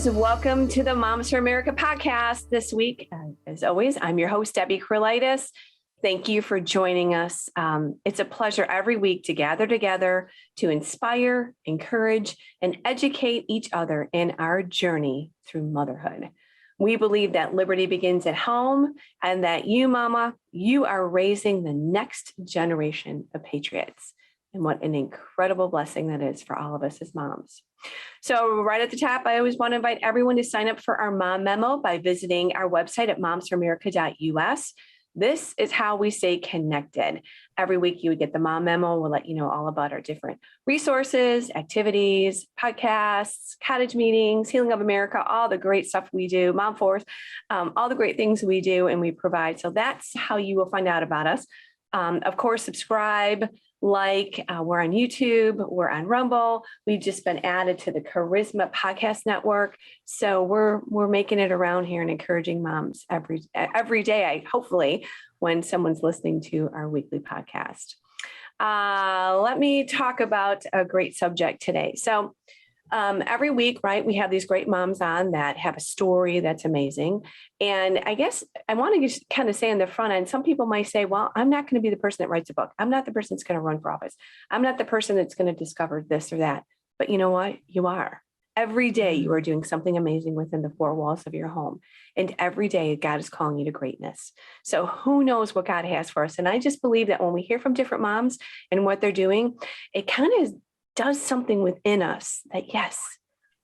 moms. Welcome to the Moms for America podcast this week. As always, I'm your host, Debbie Krolitis. Thank you for joining us. It's a pleasure every week to gather together to inspire, encourage, and educate each other in our journey through motherhood. We believe that liberty begins at home and that you, mama, you are raising the next generation of patriots. And what an incredible blessing that is for all of us as moms. So right at the top, I always want to invite everyone to sign up for our mom memo by visiting our website at momsforamerica.us. This is how we stay connected. Every week you would get the mom memo. We'll let you know all about our different resources, activities, podcasts, Cottage meetings, Healing of America, all the great stuff we do, Mom Force, all the great things we do and we provide. So that's how you will find out about us. Of course, subscribe, like, we're on YouTube, we're on Rumble. We've just been added to the Charisma Podcast Network. So we're making it around here and encouraging moms every day, hopefully, when someone's listening to our weekly podcast. Let me talk about a great subject today. So every week, right, we have these great moms on that have a story that's amazing. And I guess I want to just kind of say on the front end, some people might say, well, I'm not going to be the person that writes a book. I'm not the person that's going to run for office. I'm not the person that's going to discover this or that. But you know what? You are. Every day you are doing something amazing within the four walls of your home. And every day God is calling you to greatness. So who knows what God has for us? And I just believe that when we hear from different moms and what they're doing, it kind of does something within us that, yes,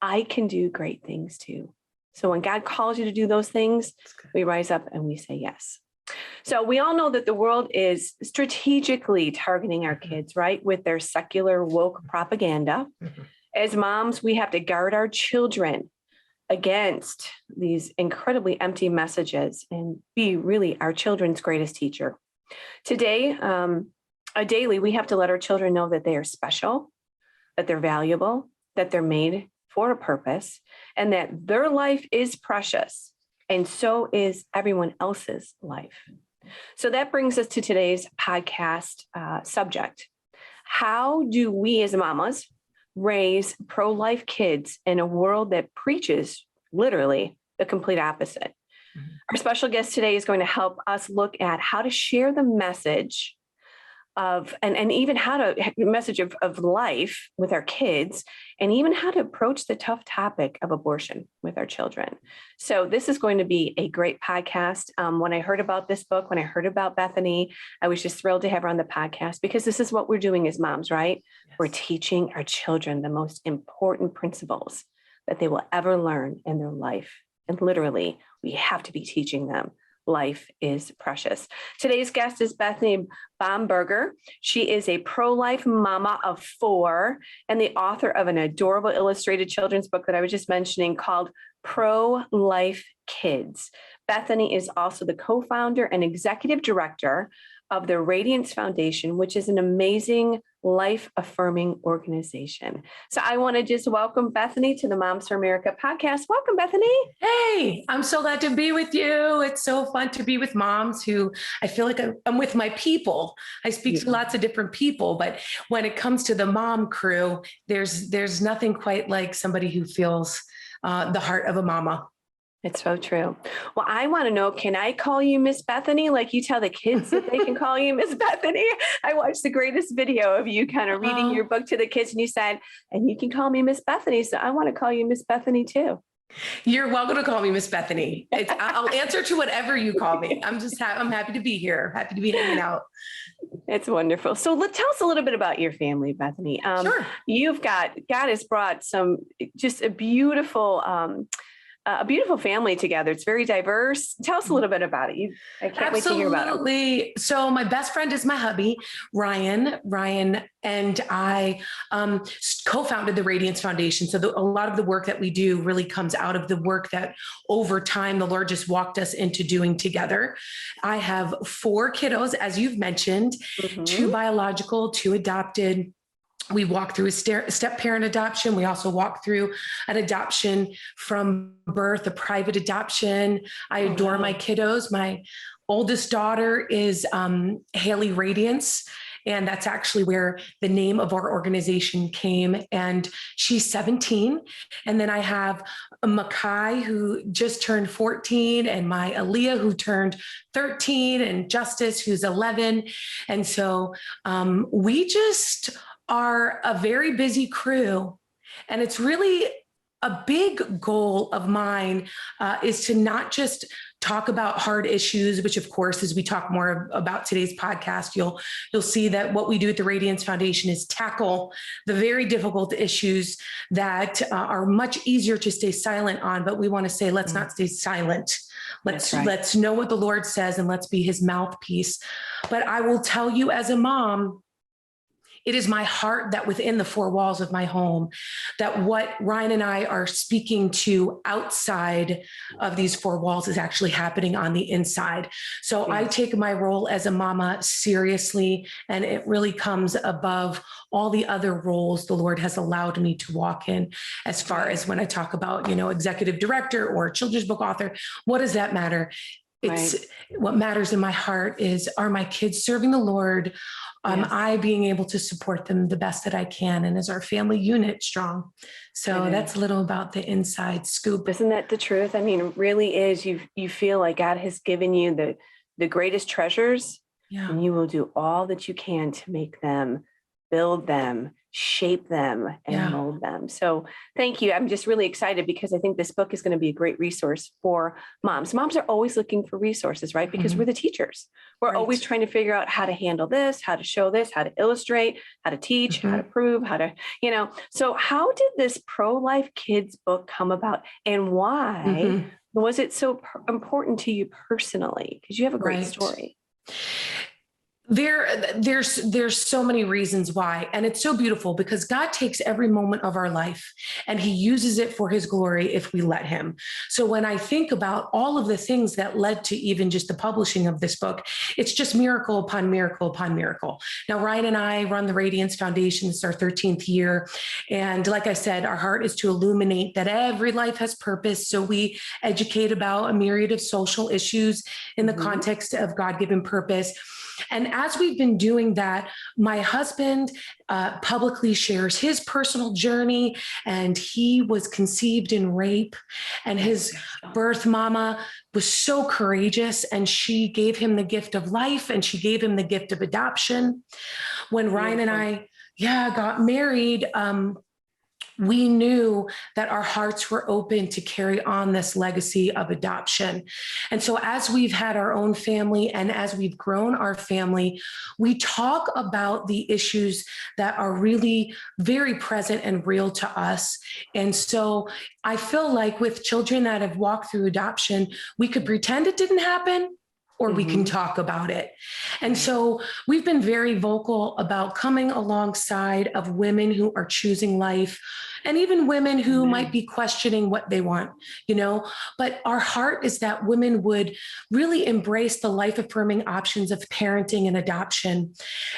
I can do great things too. So when God calls you to do those things, we rise up and we say yes. So we all know that the world is strategically targeting our kids, right, with their secular woke propaganda. As moms, we have to guard our children against these incredibly empty messages and be really our children's greatest teacher. Today, daily, we have to let our children know that they are special, that they're valuable, that they're made for a purpose, and that their life is precious, and so is everyone else's life. So that brings us to today's podcast subject. How do we as mamas raise pro-life kids in a world that preaches literally the complete opposite? Our special guest today is going to help us look at how to share the message of, and even how to message of life with our kids, and even how to approach the tough topic of abortion with our children. So this is going to be a great podcast. When I heard about this book, when I heard about Bethany, I was just thrilled to have her on the podcast because this is what we're doing as moms, right? Yes. We're teaching our children the most important principles that they will ever learn in their life. And literally, we have to be teaching them. Life is precious. Today's guest is Bethany Bomberger. She is a pro-life mama of 4 and the author of an adorable illustrated children's book that I was just mentioning called Pro-Life Kids. Bethany is also the co-founder and executive director of the Radiance Foundation, which is an amazing life-affirming organization. So I want to just welcome Bethany to the Moms for America podcast. Welcome, Bethany. Hey, I'm so glad to be with you. It's so fun to be with moms who I feel like I'm with my people. I speak to lots of different people, but when it comes to the mom crew, there's nothing quite like somebody who feels the heart of a mama. It's so true. Well, I want to know, can I call you Miss Bethany? Like you tell the kids that they can call you Miss Bethany? I watched the greatest video of you kind of reading your book to the kids and you said, and you can call me Miss Bethany. So I want to call you Miss Bethany too. You're welcome to call me Miss Bethany. I'll answer to whatever you call me. I'm happy to be here. Happy to be hanging out. It's wonderful. So tell us a little bit about your family, Bethany. Sure. God has brought just a beautiful family together. It's very diverse. Tell us a little bit about it. I can't wait to hear about it. Absolutely. So my best friend is my hubby, Ryan. Ryan and I co-founded the Radiance Foundation. So a lot of the work that we do really comes out of the work that over time, the Lord just walked us into doing together. I have 4 kiddos, as you've mentioned, 2 biological, 2 adopted. We walk through a step-parent adoption. We also walk through an adoption from birth, a private adoption. I adore my kiddos. My oldest daughter is Haley Radiance, And that's actually where the name of our organization came. And she's 17. And then I have Makai, who just turned 14, and my Aaliyah, who turned 13, and Justice, who's 11. And so we just are a very busy crew. And it's really a big goal of mine is to not just talk about hard issues, which of course, as we talk more about today's podcast, you'll see that what we do at the Radiance Foundation is tackle the very difficult issues that are much easier to stay silent on. But we want to say, let's not stay silent. Let's know what the Lord says, and let's be his mouthpiece. But I will tell you, as a mom, it is my heart that within the four walls of my home, that what Ryan and I are speaking to outside of these four walls is actually happening on the inside. So I take my role as a mama seriously, and it really comes above all the other roles the Lord has allowed me to walk in. As far as when I talk about, executive director or children's book author, what does that matter? It's what matters in my heart is, are my kids serving the Lord? I being able to support them the best that I can, and is our family unit strong? So that's a little about the inside scoop. Isn't that the truth? I mean, it really is. You feel like God has given you the greatest treasures, and you will do all that you can to make them, build them, shape them, and mold them. So thank you. I'm just really excited because I think this book is going to be a great resource for moms. Moms are always looking for resources, right? Because we're the teachers. We're always trying to figure out how to handle this, how to show this, how to illustrate, how to teach, how to prove, how to, So how did this pro-life kids book come about, and why was it so important to you personally? Because you have a great story. There's so many reasons why. And it's so beautiful because God takes every moment of our life and he uses it for his glory if we let him. So when I think about all of the things that led to even just the publishing of this book, it's just miracle upon miracle upon miracle. Now, Ryan and I run the Radiance Foundation. It's our 13th year. And like I said, our heart is to illuminate that every life has purpose. So we educate about a myriad of social issues in the context of God-given purpose. And as we've been doing that, my husband publicly shares his personal journey, and he was conceived in rape, and his birth mama was so courageous, and she gave him the gift of life, and she gave him the gift of adoption. When Ryan and I got married, we knew that our hearts were open to carry on this legacy of adoption. And so as we've had our own family and as we've grown our family, we talk about the issues that are really very present and real to us. And so I feel like with children that have walked through adoption, we could pretend it didn't happen, or we can talk about it. And so we've been very vocal about coming alongside of women who are choosing life, and even women who might be questioning what they want, but our heart is that women would really embrace the life affirming options of parenting and adoption.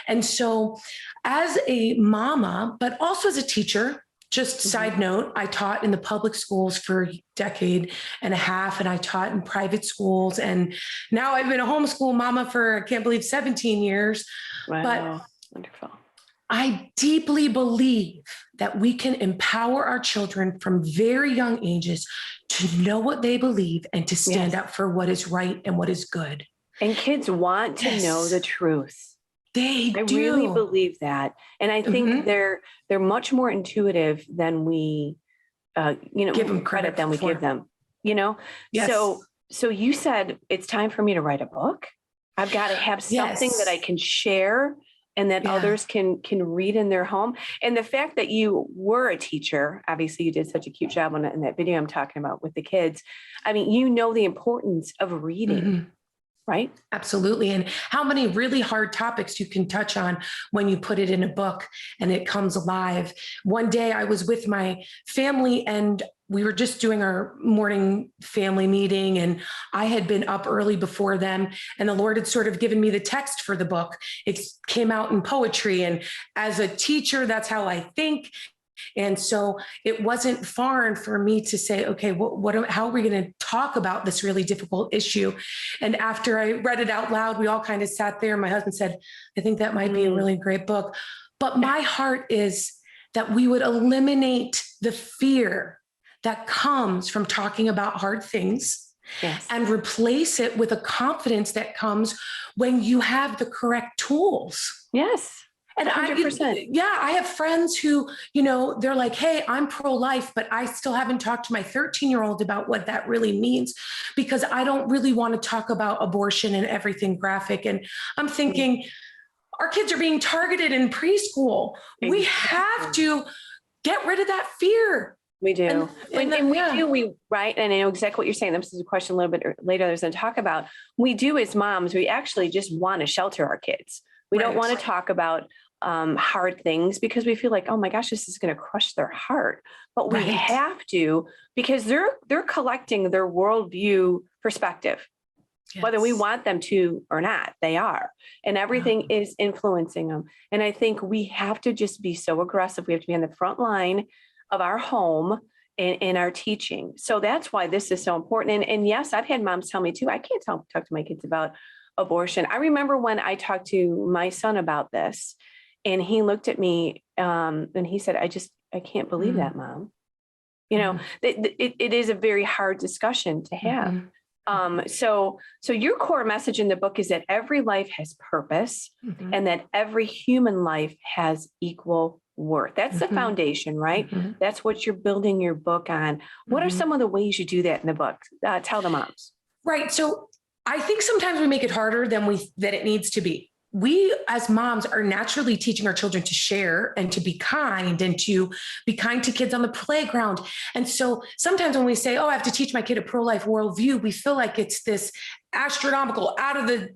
And so as a mama, but also as a teacher, just side note, I taught in the public schools for a decade and a half, and I taught in private schools. And now I've been a homeschool mama for, I can't believe, 17 years. Wow. But wonderful. I deeply believe that we can empower our children from very young ages to know what they believe and to stand up for what is right and what is good. And kids want to know the truth. I really believe that. And I think they're much more intuitive than we, give them credit than we give them, Yes. So you said it's time for me to write a book. I've got to have something that I can share and that others can read in their home. And the fact that you were a teacher, obviously you did such a cute job on it in that video I'm talking about with the kids. I mean, the importance of reading. Right? Absolutely. And how many really hard topics you can touch on when you put it in a book and it comes alive. One day I was with my family and we were just doing our morning family meeting, and I had been up early before them, and the Lord had sort of given me the text for the book. It came out in poetry. And as a teacher, that's how I think. And so it wasn't foreign for me to say, okay, how are we going to talk about this really difficult issue? And after I read it out loud, we all kind of sat there. My husband said, I think that might be a really great book. But my heart is that we would eliminate the fear that comes from talking about hard things. Yes. And replace it with a confidence that comes when you have the correct tools. Yes. And 100%. I have friends who, they're like, hey, I'm pro-life, but I still haven't talked to my 13-year-old about what that really means, because I don't really want to talk about abortion and everything graphic. And I'm thinking, our kids are being targeted in preschool. We have to get rid of that fear. We do. Right. And I know exactly what you're saying. This is a question a little bit later there's going to talk about. We do as moms, we actually just want to shelter our kids. We don't want to talk about hard things because we feel like, oh my gosh, this is going to crush their heart. But we have to, because they're collecting their worldview perspective, whether we want them to or not, they are. And everything is influencing them. And I think we have to just be so aggressive. We have to be on the front line of our home and in our teaching. So that's why this is so important. And yes, I've had moms tell me too, I can't talk to my kids about abortion. I remember when I talked to my son about this, and he looked at me and he said, I can't believe that, Mom. It is a very hard discussion to have. So your core message in the book is that every life has purpose and that every human life has equal worth. That's the foundation, right? That's what you're building your book on. What are some of the ways you do that in the book? Tell the moms. Right. So I think sometimes we make it harder than it needs to be. We as moms are naturally teaching our children to share and to be kind and to be kind to kids on the playground. And so sometimes when we say, oh, I have to teach my kid a pro-life worldview, we feel like it's this astronomical out of the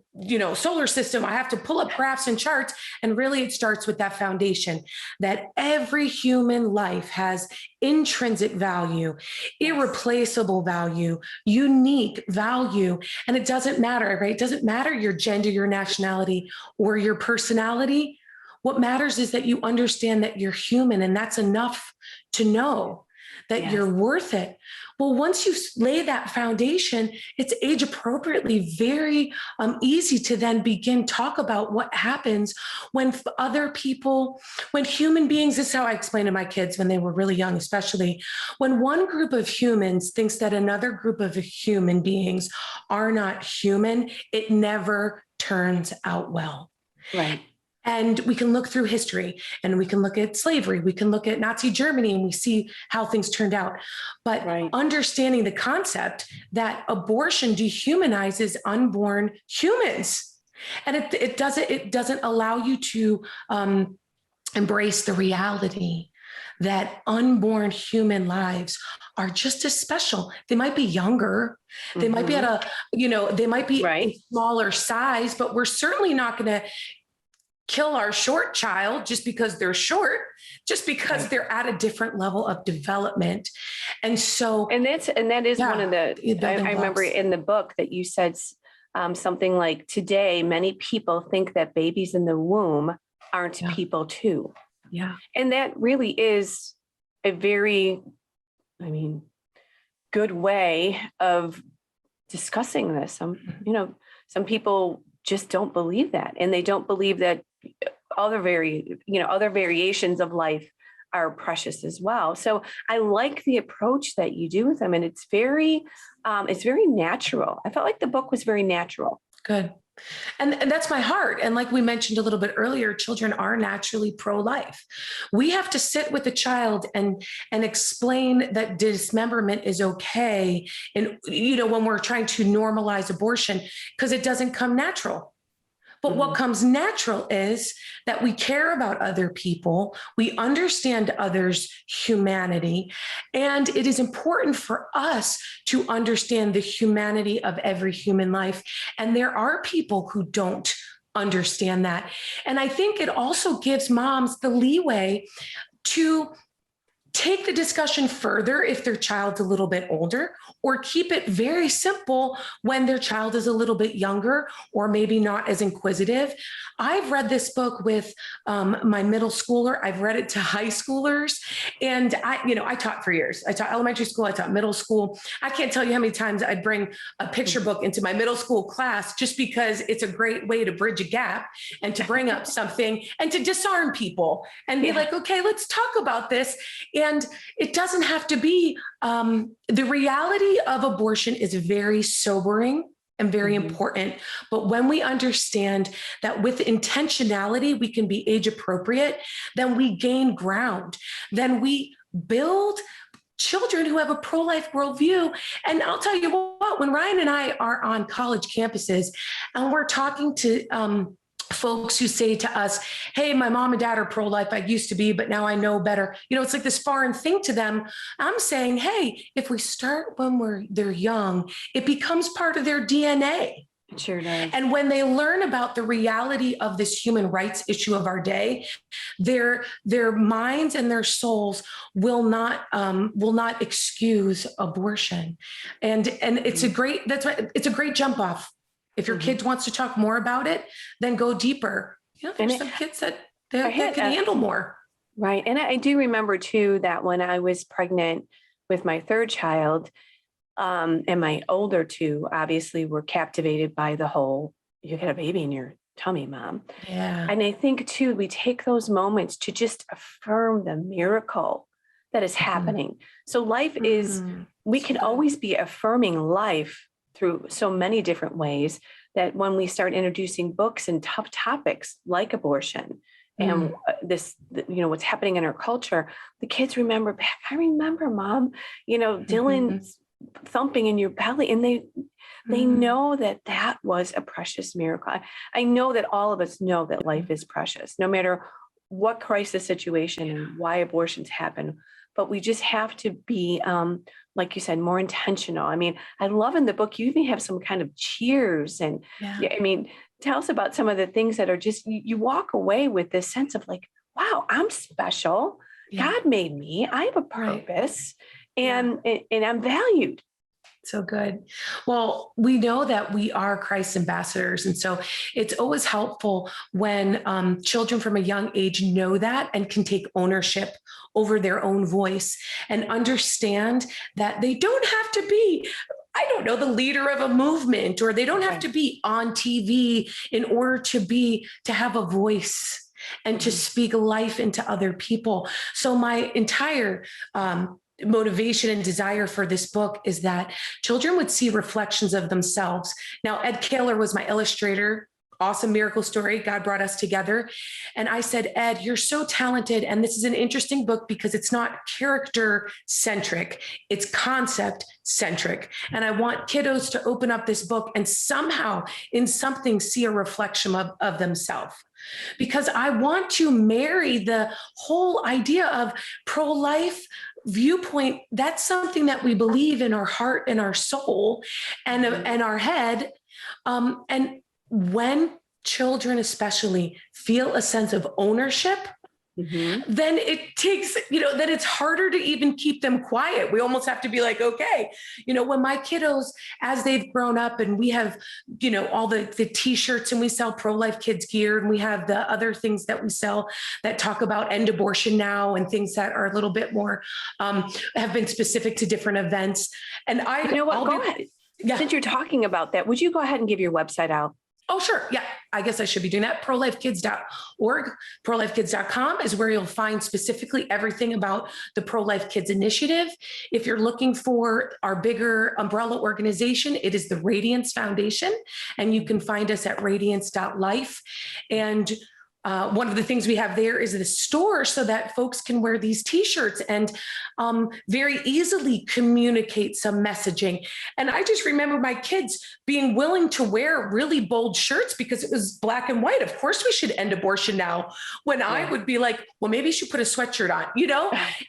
solar system. I have to pull up graphs and charts. And really it starts with that foundation that every human life has intrinsic value, irreplaceable value, unique value. And it doesn't matter, right? It doesn't matter your gender, your nationality, or your personality. What matters is that you understand that you're human, and that's enough to know that you're worth it. Well, once you lay that foundation, it's age appropriately very easy to then begin talk about what happens when other people, when human beings, this is how I explain to my kids when they were really young, especially when one group of humans thinks that another group of human beings are not human, it never turns out well. Right. And we can look through history and we can look at slavery. We can look at Nazi Germany and we see how things turned out. But understanding the concept that abortion dehumanizes unborn humans. And it doesn't allow you to embrace the reality that unborn human lives are just as special. They might be younger. They might be at they might be a smaller size, but we're certainly not going to kill our short child just because they're short, just because they're at a different level of development. And so, and that is one of the, I remember in the book that you said something like, today, many people think that babies in the womb aren't people too. Yeah. And that really is a very, good way of discussing this. Some people just don't believe that. And they don't believe that other variations of life are precious as well. So I like the approach that you do with them. And it's very natural. I felt like the book was very natural. Good. And that's my heart. And like we mentioned a little bit earlier, children are naturally pro-life. We have to sit with the child and explain that dismemberment is okay. And, when we're trying to normalize abortion, because it doesn't come natural. But what comes natural is that we care about other people, we understand others' humanity, and it is important for us to understand the humanity of every human life. And there are people who don't understand that. And I think it also gives moms the leeway to take the discussion further if their child's a little bit older, or keep it very simple when their child is a little bit younger or maybe not as inquisitive. I've read this book with my middle schooler. I've read it to high schoolers, and I taught for years. I taught elementary school. I taught middle school. I can't tell you how many times I'd bring a picture book into my middle school class just because it's a great way to bridge a gap and to bring up something and to disarm people and be like, okay, let's talk about this. And it doesn't have to be, the reality of abortion is very sobering and very important. But when we understand that with intentionality, we can be age appropriate, then we gain ground. Then we build children who have a pro-life worldview. And I'll tell you what, when Ryan and I are on college campuses and we're talking to folks who say to us, hey, my mom and dad are pro-life. I used to be, but now I know better. It's like this foreign thing to them. I'm saying, hey, if we start when they're young, it becomes part of their DNA. It sure does. And when they learn about the reality of this human rights issue of our day, their minds and their souls will not excuse abortion. And it's a great jump off. If your kid wants to talk more about it, then go deeper. There's some kids that can handle more. Right. And I do remember too, that when I was pregnant with my third child, and my older two obviously were captivated by the whole, you got a baby in your tummy, Mom. Yeah. And I think too, we take those moments to just affirm the miracle that is happening. So life is, we can always be affirming life through so many different ways, that when we start introducing books and tough topics like abortion and this, what's happening in our culture, the kids remember back. I remember, Mom, Dylan's thumping in your belly, and they know that was a precious miracle. I know that all of us know that life is precious, no matter what crisis situation and why abortions happen. But we just have to be, like you said, more intentional. I mean, I love in the book, you even have some kind of cheers. And tell us about some of the things that are just, you walk away with this sense of like, wow, I'm special. Yeah. God made me. I have a purpose, and I'm valued. So good. Well, we know that we are Christ's ambassadors. And so it's always helpful when children from a young age know that and can take ownership over their own voice and understand that they don't have to be, the leader of a movement, or they don't have to be on TV in order to have a voice and to speak life into other people. So my entire motivation and desire for this book is that children would see reflections of themselves. Now, Ed Kaler was my illustrator. Awesome miracle story. God brought us together. And I said, Ed, you're so talented. And this is an interesting book because it's not character centric, it's concept centric. And I want kiddos to open up this book and somehow in something see a reflection of themselves. Because I want to marry the whole idea of pro-life viewpoint. That's something that we believe in our heart and our soul and our head. And when children especially feel a sense of ownership, then it takes, then it's harder to even keep them quiet. We almost have to be like, okay, when my kiddos, as they've grown up and we have, all the t-shirts and we sell pro-life kids gear and we have the other things that we sell that talk about end abortion now and things that are a little bit more, have been specific to different events. And go ahead. Yeah. Since you're talking about that, would you go ahead and give your website out? Oh, sure. Yeah, I guess I should be doing that. prolifekids.org. Prolifekids.com is where you'll find specifically everything about the Pro-Life Kids Initiative. If you're looking for our bigger umbrella organization, it is the Radiance Foundation, and you can find us at radiance.life. And one of the things we have there is the store so that folks can wear these t-shirts and very easily communicate some messaging. And I just remember my kids being willing to wear really bold shirts because it was black and white. Of course we should end abortion now, when I would be like, well, maybe you should put a sweatshirt on,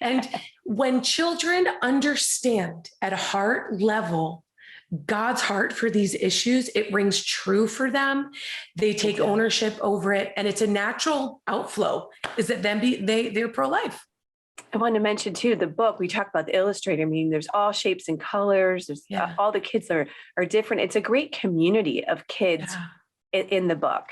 And when children understand at a heart level God's heart for these issues, it rings true for them. They take ownership over it, and it's a natural outflow. Is that they're pro-life. I want to mention too, the book, we talked about the illustrator. I mean, there's all shapes and colors. There's Yeah. all the kids are different. It's a great community of kids in the book.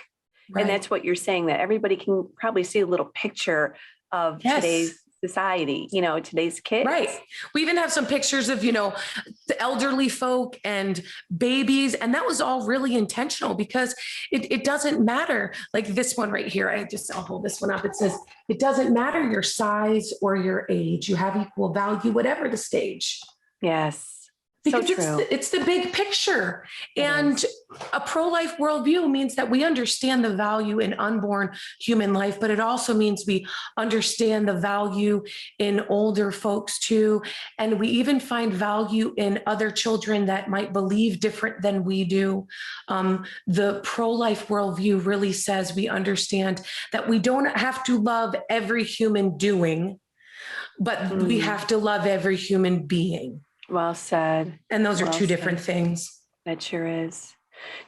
Right. And that's what you're saying, that everybody can probably see a little picture of today's society, today's kids. Right. We even have some pictures of, the elderly folk and babies. And that was all really intentional because it doesn't matter. Like this one right here, I'll hold this one up. It says, it doesn't matter your size or your age. You have equal value, whatever the stage. Yes. Because so true. It's the big picture. And a pro-life worldview means that we understand the value in unborn human life, but it also means we understand the value in older folks too. And we even find value in other children that might believe different than we do. The pro-life worldview really says we understand that we don't have to love every human doing, but we have to love every human being. Well said. And those are two different things. That sure is.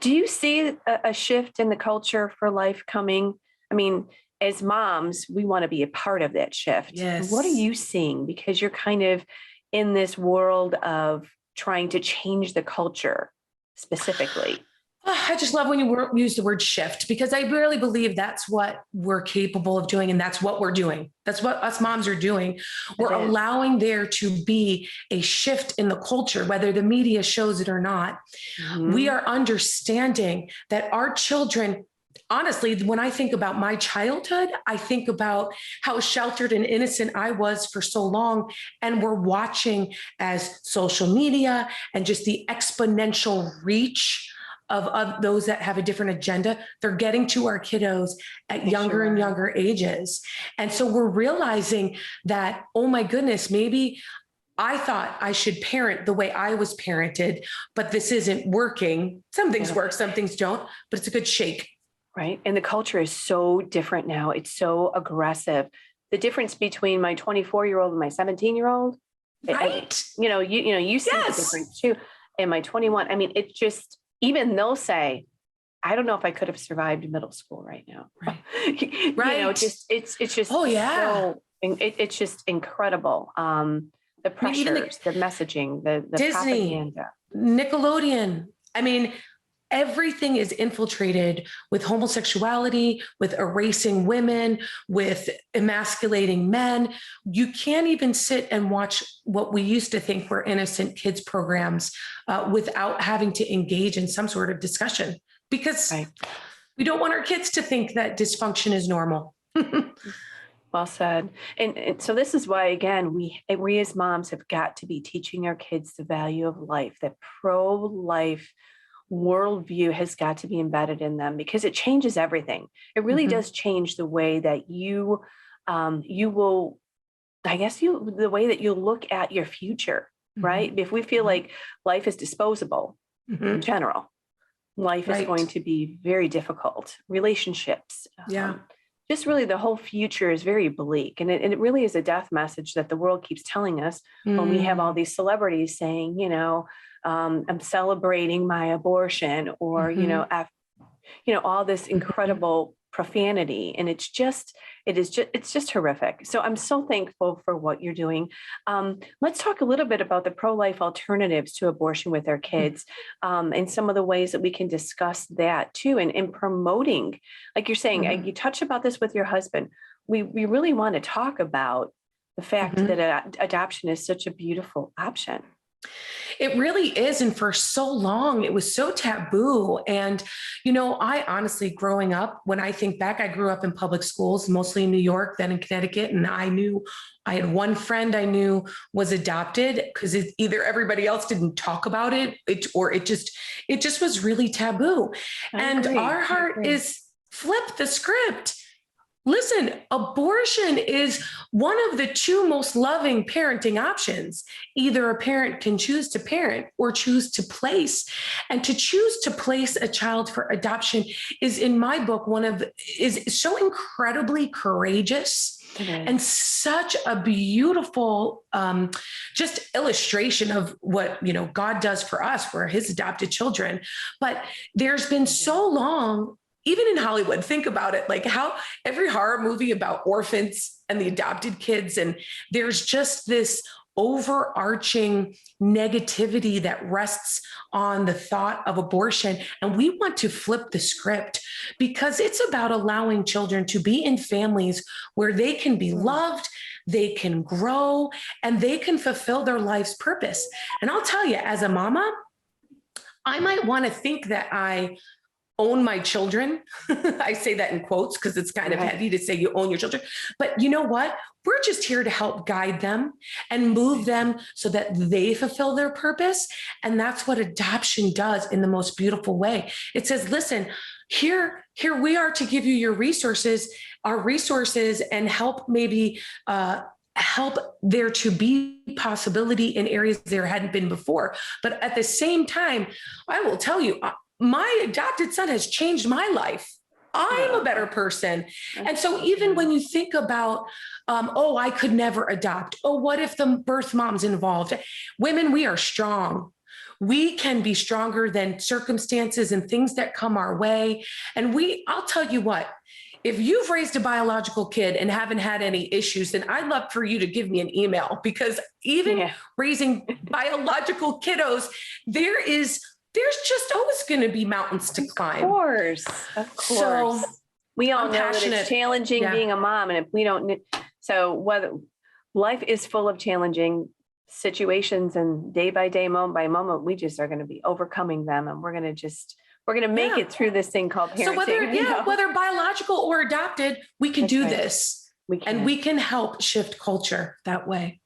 Do you see a shift in the culture for life coming? I mean, as moms, we want to be a part of that shift. Yes. What are you seeing? Because you're kind of in this world of trying to change the culture specifically. I just love when you use the word shift, because I really believe that's what we're capable of doing. And that's what we're doing. That's what us moms are doing. We're allowing there to be a shift in the culture, whether the media shows it or not. Mm-hmm. We are understanding that our children, honestly, when I think about my childhood, I think about how sheltered and innocent I was for so long. And we're watching as social media and just the exponential reach of those that have a different agenda, they're getting to our kiddos at younger and younger ages. And so we're realizing that, oh my goodness, maybe I thought I should parent the way I was parented, but this isn't working. Some things work, some things don't, but it's a good shake. Right. And the culture is so different now. It's so aggressive. The difference between my 24-year-old and my 17-year-old, right? You see the difference too. And my 21, I mean, it just, even they'll say, I don't know if I could have survived middle school right now. Right. Right. It's just, it's just incredible. The pressures, the messaging, the Disney, propaganda. Nickelodeon. I mean, everything is infiltrated with homosexuality, with erasing women, with emasculating men. You can't even sit and watch what we used to think were innocent kids programs without having to engage in some sort of discussion, because we don't want our kids to think that dysfunction is normal. Well said. And so this is why, again, we as moms have got to be teaching our kids the value of life, that pro-life worldview has got to be embedded in them, because it changes everything. It really does change the way that you will, the way that you look at your future, right? If we feel like life is disposable in general, life is going to be very difficult. Relationships, just really the whole future is very bleak. And it really is a death message that the world keeps telling us when we have all these celebrities saying, I'm celebrating my abortion, or, all this incredible profanity. And it's just horrific. So I'm so thankful for what you're doing. Let's talk a little bit about the pro-life alternatives to abortion with our kids, and some of the ways that we can discuss that too. And in promoting, like you're saying, you touched about this with your husband. We really want to talk about the fact that adoption is such a beautiful option. It really is. And for so long, it was so taboo. And, I honestly, growing up, when I think back, I grew up in public schools, mostly in New York, then in Connecticut. And I had one friend I knew was adopted, because either everybody else didn't talk about it, or it just was really taboo. And our heart is flip the script. Listen, abortion is one of the two most loving parenting options. Either a parent can choose to parent or choose to place. And to choose to place a child for adoption is, in my book, is so incredibly courageous and such a beautiful just illustration of what, God does for us. We're his adopted children. But there's been so long, even in Hollywood, think about it, like how every horror movie about orphans and the adopted kids. And there's just this overarching negativity that rests on the thought of abortion. And we want to flip the script because it's about allowing children to be in families where they can be loved, they can grow, and they can fulfill their life's purpose. And I'll tell you, as a mama, I might want to think that I own my children. I say that in quotes because it's kind of heavy to say you own your children. But you know what? We're just here to help guide them and move them so that they fulfill their purpose. And that's what adoption does in the most beautiful way. It says, listen, here we are to give you your resources, our resources, and help maybe help there to be possibility in areas there hadn't been before. But at the same time, I will tell you, my adopted son has changed my life. I'm a better person. And so even when you think about, oh, I could never adopt. Oh, what if the birth mom's involved? Women, we are strong. We can be stronger than circumstances and things that come our way. And I'll tell you what, if you've raised a biological kid and haven't had any issues, then I'd love for you to give me an email, because even raising biological kiddos, there's just always going to be mountains to climb. Of course. So we all know that it's challenging being a mom. And if we don't, so whether life is full of challenging situations, and day by day, moment by moment, we just are going to be overcoming them. And we're going to make it through this thing called parenting. So whether biological or adopted, we can do this. And we can help shift culture that way.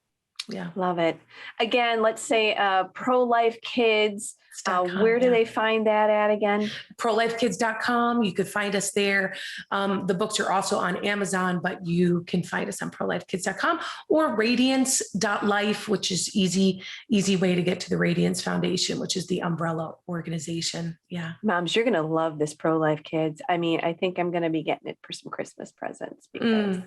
Yeah. Love it. Again, let's say pro-life kids. Where do they find that at again? ProLifeKids.com. You could find us there. The books are also on Amazon, but you can find us on ProLifeKids.com or Radiance.life, which is easy way to get to the Radiance Foundation, which is the umbrella organization. Yeah. Moms, you're going to love this Pro-Life Kids. I mean, I think I'm going to be getting it for some Christmas presents because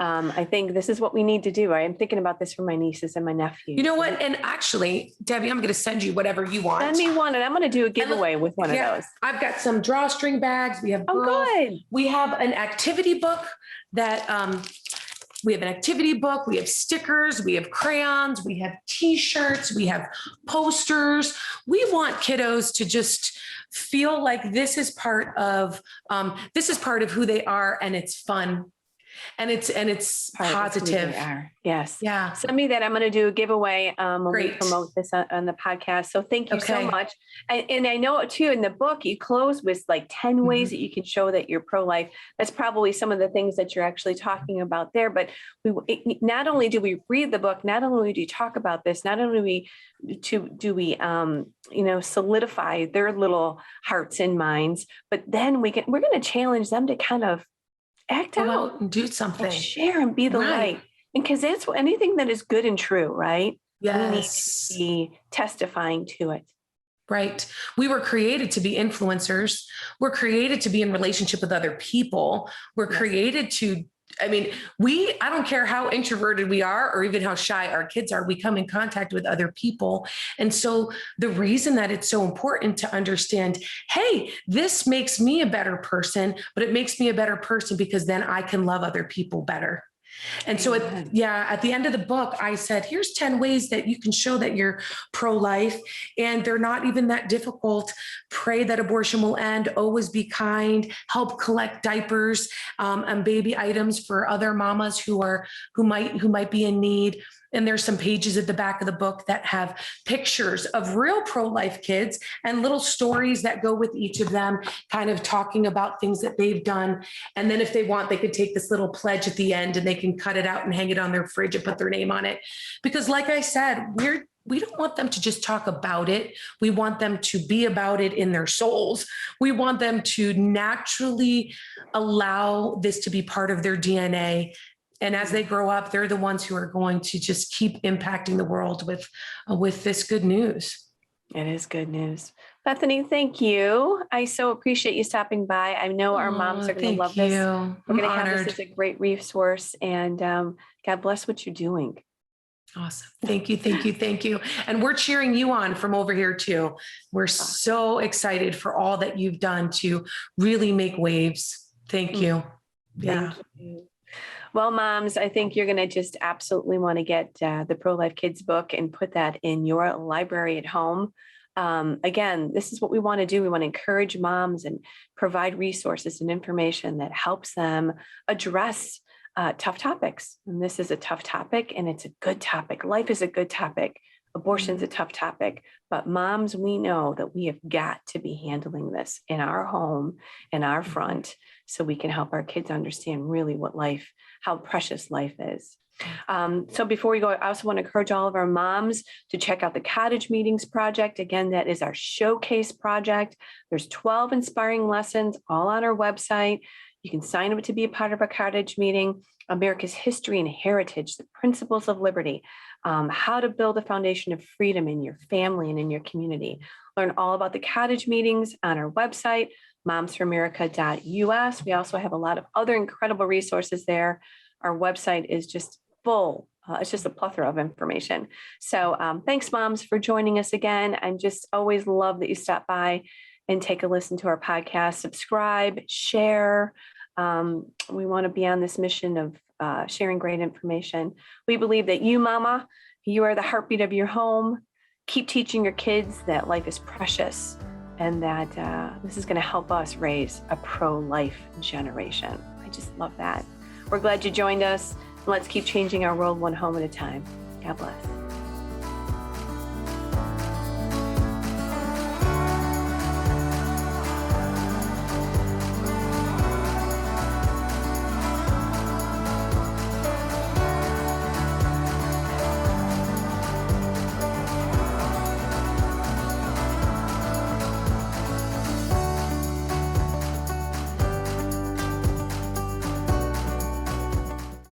I think this is what we need to do. I am thinking about this for my nieces and my nephews. You know what? And actually, Debbie, I'm going to send you whatever you want. Send me one, and I'm going to do a giveaway with one of those. I've got some drawstring bags. We have good. We have an activity book that we have stickers, we have crayons, we have T-shirts, we have posters. We want kiddos to just feel like this is part of who they are, and it's fun. And it's positive. Yes. Yeah. Send me that. I'm going to do a giveaway when we promote this on the podcast. So thank you so much. And I know too, in the book, you close with like 10 ways that you can show that you're pro-life. That's probably some of the things that you're actually talking about there. But not only do we read the book, not only do you talk about this, not only do we solidify their little hearts and minds, but then we're going to challenge them to kind of act out and do something, and share and be the light. And because it's anything that is good and true, right? Yes. We need to be testifying to it. Right. We were created to be influencers. We're created to be in relationship with other people. We're created to, I don't care how introverted we are or even how shy our kids are, we come in contact with other people. And so the reason that it's so important to understand, hey, this makes me a better person, but it makes me a better person because then I can love other people better. And so at the end of the book, I said, here's 10 ways that you can show that you're pro-life, and they're not even that difficult. Pray that abortion will end, always be kind, help collect diapers and baby items for other mamas who might be in need. And there's some pages at the back of the book that have pictures of real pro-life kids and little stories that go with each of them, kind of talking about things that they've done. And then if they want, they could take this little pledge at the end and they can cut it out and hang it on their fridge and put their name on it. Because like I said, we don't want them to just talk about it. We want them to be about it in their souls. We want them to naturally allow this to be part of their DNA. And as they grow up, they're the ones who are going to just keep impacting the world with this good news. It is good news. Bethany, thank you. I so appreciate you stopping by. I know our moms are going to love this. We're going to have this as a great resource, and God bless what you're doing. Awesome. Thank you. And we're cheering you on from over here too. We're so excited for all that you've done to really make waves. Thank you. Thank you. Well, moms, I think you're going to just absolutely want to get the Pro-Life Kids book and put that in your library at home. Again, this is what we want to do. We want to encourage moms and provide resources and information that helps them address tough topics. And this is a tough topic, and it's a good topic. Life is a good topic. Abortion's a tough topic, but moms, we know that we have got to be handling this in our home, in our front, so we can help our kids understand really what life, how precious life is. So before we go, I also want to encourage all of our moms to check out the Cottage Meetings Project. Again, that is our showcase project. There's 12 inspiring lessons all on our website. You can sign up to be a part of a Cottage meeting, America's history and heritage, the principles of liberty, how to build a foundation of freedom in your family and in your community. Learn all about the Cottage meetings on our website, momsforamerica.us. We also have a lot of other incredible resources there. Our website is just full. It's just a plethora of information. So thanks, moms, for joining us again. I just always love that you stop by and take a listen to our podcast, subscribe, share. We want to be on this mission of sharing great information. We believe that you, mama, you are the heartbeat of your home. Keep teaching your kids that life is precious and that this is going to help us raise a pro-life generation. I just love that. We're glad you joined us. Let's keep changing our world one home at a time. God bless.